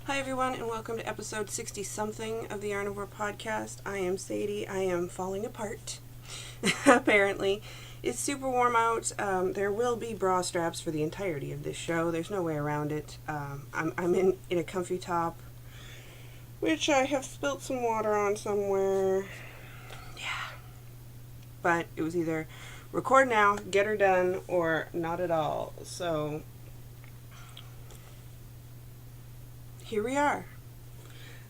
Hi everyone, and welcome to episode 60-something of the Yarnivore podcast. I am Sadie. I am falling apart, apparently. It's super warm out. There will be bra straps for the entirety of this show. There's no way around it. I'm in a comfy top, which I have spilt some water on somewhere. Yeah. But it was either record now, get her done, or not at all. So here we are.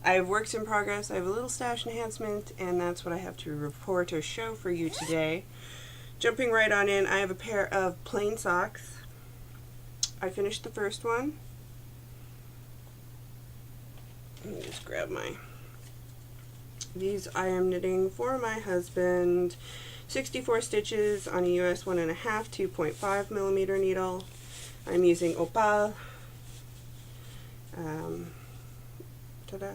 I have works in progress. I have a little stash enhancement, and that's what I have to report or show for you today. Jumping right on in, I have a pair of plain socks. I finished the first one. Let me just grab these I am knitting for my husband. 64 stitches on a US 1.5 2.5 millimeter needle. I'm using Opal. Ta-da!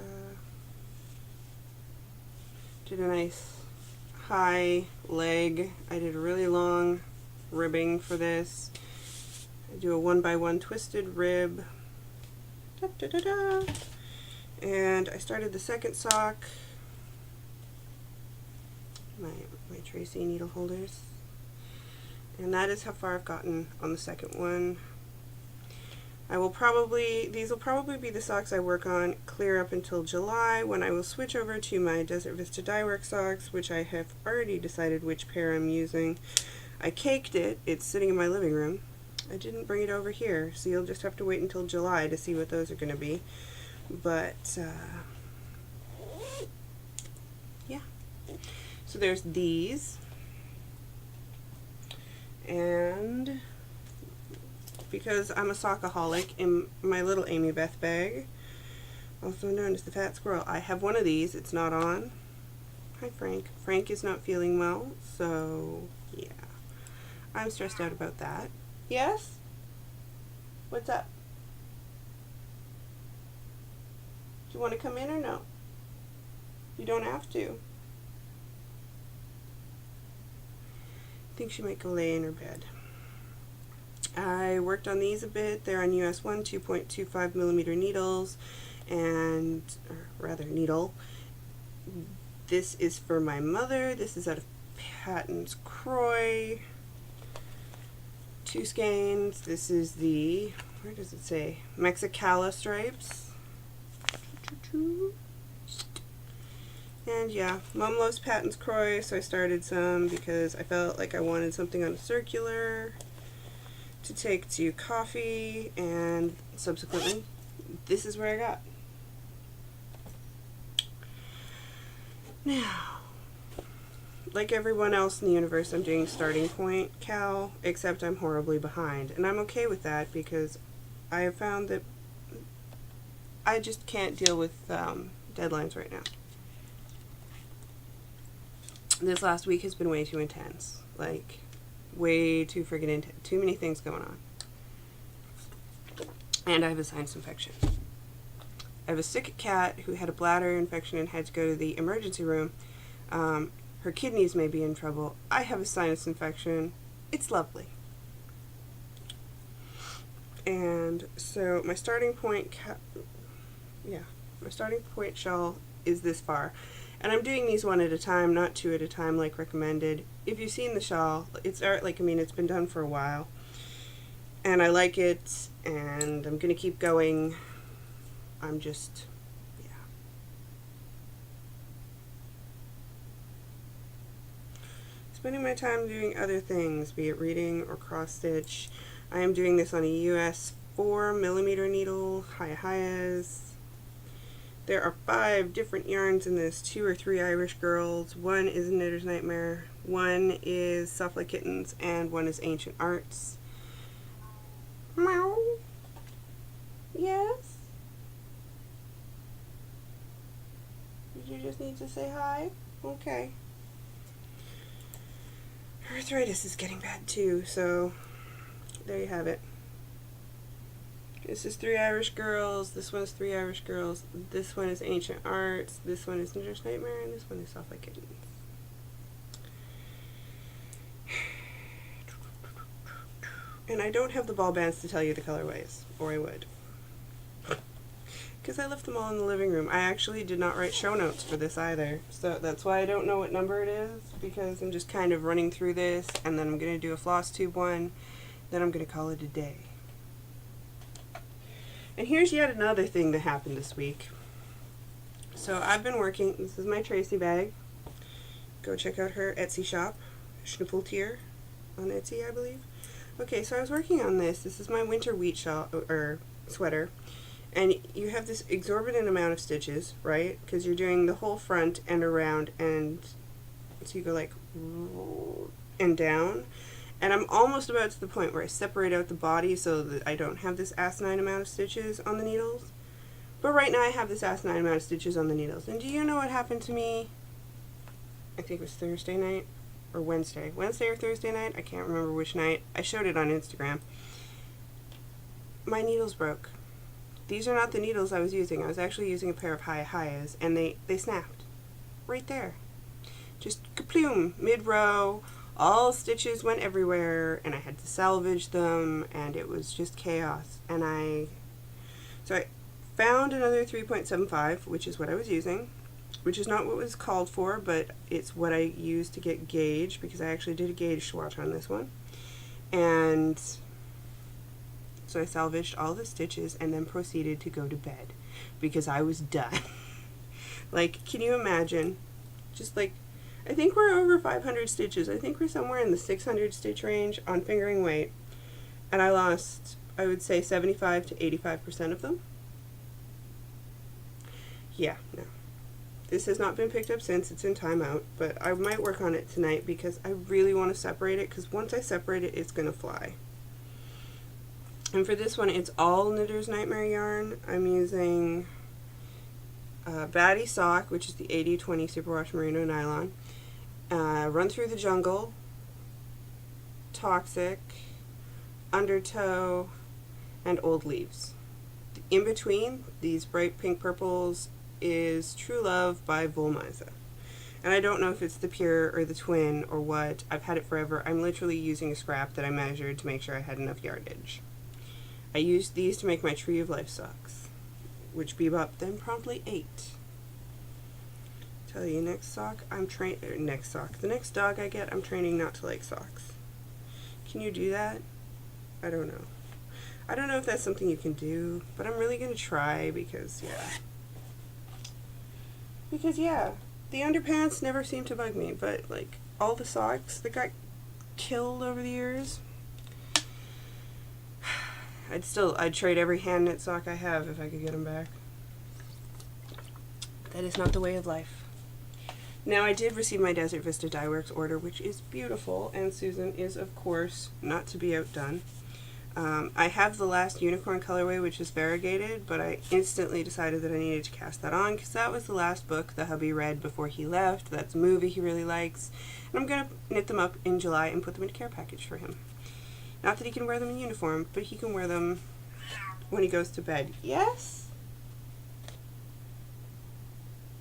Did a nice high leg. I did a really long ribbing for this. I do a 1x1 twisted rib. Da-da-da-da. And I started the second sock. My Tracy needle holders. And that is how far I've gotten on the second one. These will probably be the socks I work on clear up until July, when I will switch over to my Desert Vista dyework socks, which I have already decided which pair I'm using. I caked it. It's sitting in my living room. I didn't bring it over here, so you'll just have to wait until July to see what those are going to be. But, yeah. So there's these. And because I'm a sockaholic, in my little Amy Beth bag, also known as the Fat Squirrel, I have one of these. It's not on. Hi, Frank. Frank is not feeling well, so yeah. I'm stressed out about that. Yes? What's up? Do you want to come in or no? You don't have to. I think she might go lay in her bed. I worked on these a bit. They're on US 1 2.25 millimeter needles, and, or rather needle. This is for my mother. This is out of Patton's Croy. 2 skeins. This is the, where does it say? Mexicala stripes. And yeah, Mom loves Patton's Croy, so I started some because I felt like I wanted something on a circular to take to coffee, and subsequently this is where I got. Now, like everyone else in the universe, I'm doing starting point Cal, except I'm horribly behind, and I'm okay with that because I have found that I just can't deal with deadlines right now. This last week has been way too intense, like way too friggin' intense. Too many things going on. And I have a sinus infection. I have a sick cat who had a bladder infection and had to go to the emergency room. Her kidneys may be in trouble. I have a sinus infection. It's lovely. And so my starting point shawl is this far. And I'm doing these one at a time, not 2 at a time like recommended. If you've seen the shawl, it's been done for a while. And I like it, and I'm going to keep going. I'm just, yeah. Spending my time doing other things, be it reading or cross stitch. I am doing this on a US 4 millimeter needle, Hayahayas. There are 5 different yarns in this, 2 or 3 Irish girls. 1 is Knitter's Nightmare, 1 is Soft Like Kittens, and 1 is Ancient Arts. Meow. Yes? Did you just need to say hi? Okay. Arthritis is getting bad too, so there you have it. This is 3 Irish girls, this one is 3 Irish girls, this one is Ancient Arts, this one is Knitter's Nightmare, and this one is Soft Like Kittens. And I don't have the ball bands to tell you the colorways, or I would. because I left them all in the living room. I actually did not write show notes for this either, so that's why I don't know what number it is, because I'm just kind of running through this, and then I'm going to do a floss tube one, then I'm going to call it a day. And here's yet another thing that happened this week. So I've been working, this is my Tracy bag. Go check out her Etsy shop, Schnuppeltier on Etsy, I believe. Okay, so I was working on this. This is my winter wheat sweater. And you have this exorbitant amount of stitches, right? Because you're doing the whole front and around, and so you go like and down. And I'm almost about to the point where I separate out the body so that I don't have this asinine amount of stitches on the needles. But right now I have this asinine amount of stitches on the needles. And do you know what happened to me? I think it was Thursday night or Wednesday. Wednesday or Thursday night? I can't remember which night. I showed it on Instagram. My needles broke. These are not the needles I was using. I was actually using a pair of Hi-Hi's, and they snapped. Right there. Just kaploom, mid-row. All stitches went everywhere, and I had to salvage them, and it was just chaos. And I found another 3.75, which is what I was using, which is not what was called for, but it's what I used to get gauge, because I actually did a gauge swatch on this one. And so I salvaged all the stitches and then proceeded to go to bed, because I was done. Like, can you imagine? Just like, I think we're over 500 stitches. I think we're somewhere in the 600 stitch range on fingering weight. And I lost, I would say, 75 to 85% of them. Yeah, no. This has not been picked up since. It's in timeout, but I might work on it tonight because I really want to separate it, because once I separate it, it's going to fly. And for this one, it's all Knitter's Nightmare yarn. I'm using Batty Sock, which is the 80/20 Superwash Merino Nylon. Run Through the Jungle, Toxic, Undertow, and Old Leaves. In between, these bright pink purples, is True Love by Volmaiza. And I don't know if it's the pure or the twin or what. I've had it forever. I'm literally using a scrap that I measured to make sure I had enough yardage. I used these to make my Tree of Life socks, which Bebop then promptly ate. Tell you, the next dog I get, I'm training not to like socks. Can you do that? I don't know. I don't know if that's something you can do, but I'm really going to try, because the underpants never seem to bug me, but like all the socks that got killed over the years, I'd trade every hand knit sock I have if I could get them back. That is not the way of life. Now, I did receive my Desert Vista Dye Works order, which is beautiful, and Susan is, of course, not to be outdone. I have the last unicorn colorway, which is variegated, but I instantly decided that I needed to cast that on, because that was the last book the hubby read before he left. That's a movie he really likes, and I'm going to knit them up in July and put them in a care package for him. Not that he can wear them in uniform, but he can wear them when he goes to bed. Yes?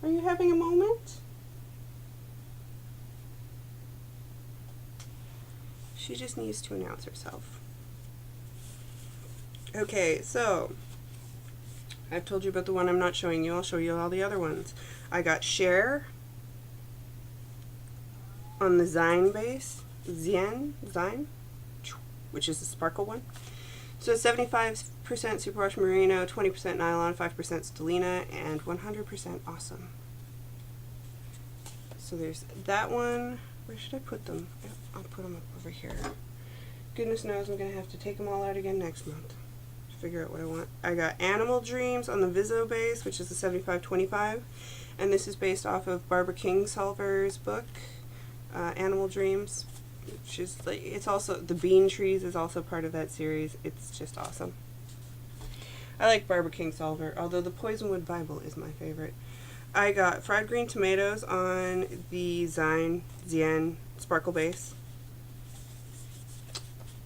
Are you having a moment? She just needs to announce herself. Okay, so I've told you about the one I'm not showing you. I'll show you all the other ones. I got Share on the Zine base. Zine, which is the sparkle one. So 75% superwash merino, 20% nylon, 5% stellina, and 100% awesome. So there's that one. Where should I put them? I'll put them up over here. Goodness knows I'm going to have to take them all out again next month to figure out what I want. I got Animal Dreams on the Vizzo base, which is the 75/25, and this is based off of Barbara Kingsolver's book, Animal Dreams, which is like, it's also, the Bean Trees is also part of that series. It's just awesome. I like Barbara Kingsolver, although the Poisonwood Bible is my favorite. I got Fried Green Tomatoes on the Zien Sparkle base,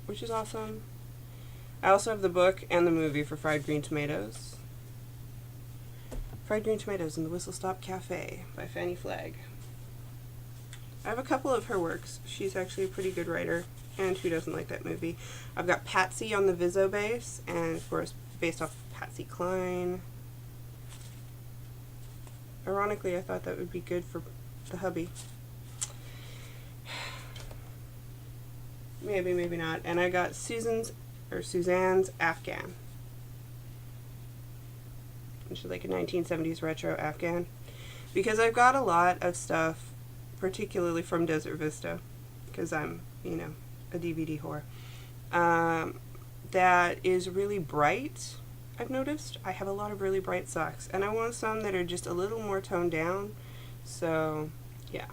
which is awesome. I also have the book and the movie for Fried Green Tomatoes. Fried Green Tomatoes in the Whistle Stop Cafe by Fanny Flagg. I have a couple of her works. She's actually a pretty good writer, and who doesn't like that movie? I've got Patsy on the Vizzo base, and of course based off Patsy Cline. Ironically, I thought that would be good for the hubby. Maybe, maybe not. And I got Suzanne's Afghan. Which is like a 1970s retro Afghan. Because I've got a lot of stuff, particularly from Desert Vista, because I'm, you know, a DVD whore, that is really bright. I've noticed I have a lot of really bright socks, and I want some that are just a little more toned down. So, yeah.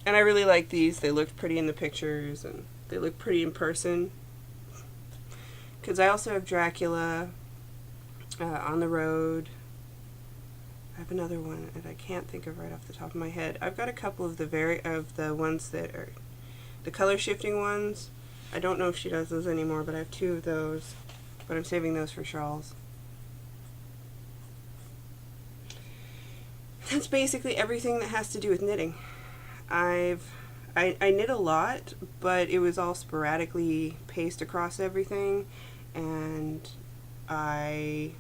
And I really like these. They look pretty in the pictures, and they look pretty in person. Because I also have Dracula, On the Road. I have another one that I can't think of right off the top of my head. I've got a couple of the ones that are the color shifting ones. I don't know if she does those anymore, but I have 2 of those. But I'm saving those for shawls. That's basically everything that has to do with knitting. I knit a lot, but it was all sporadically paced across everything, and I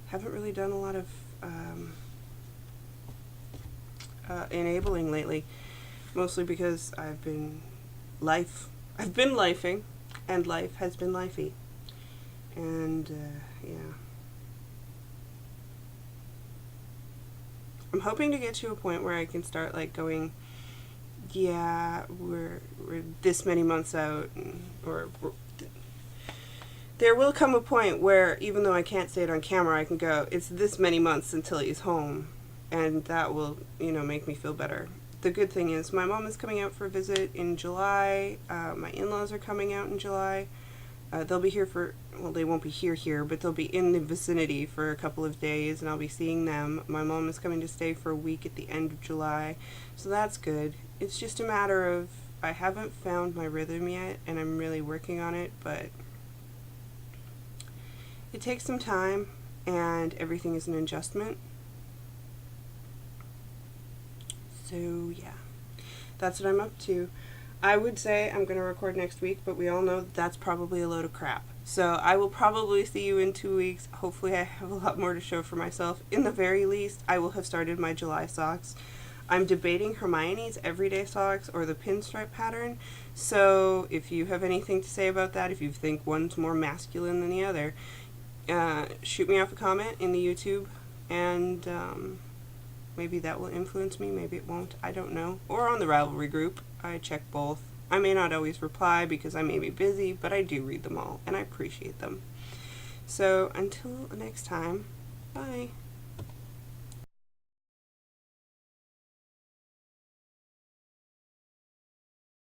haven't really done a lot of enabling lately, mostly because I've been lifing, and life has been lifey, and yeah. I'm hoping to get to a point where I can start like going, yeah, we're this many months out, or there will come a point where, even though I can't say it on camera, I can go, it's this many months until he's home, and that will, you know, make me feel better. The good thing is my mom is coming out for a visit in July. My in-laws are coming out in July. They'll be here well, they won't be here, but they'll be in the vicinity for a couple of days, and I'll be seeing them. My mom is coming to stay for a week at the end of July, so that's good. It's just a matter of, I haven't found my rhythm yet, and I'm really working on it, but it takes some time, and everything is an adjustment. So, yeah, that's what I'm up to. I would say I'm going to record next week, but we all know that that's probably a load of crap. So I will probably see you in 2 weeks. Hopefully I have a lot more to show for myself. In the very least, I will have started my July socks. I'm debating Hermione's everyday socks or the pinstripe pattern. So if you have anything to say about that, if you think one's more masculine than the other, shoot me off a comment in the YouTube, and maybe that will influence me, maybe it won't, I don't know. Or on the Ravelry group, I check both. I may not always reply because I may be busy, but I do read them all, and I appreciate them. So until next time, bye.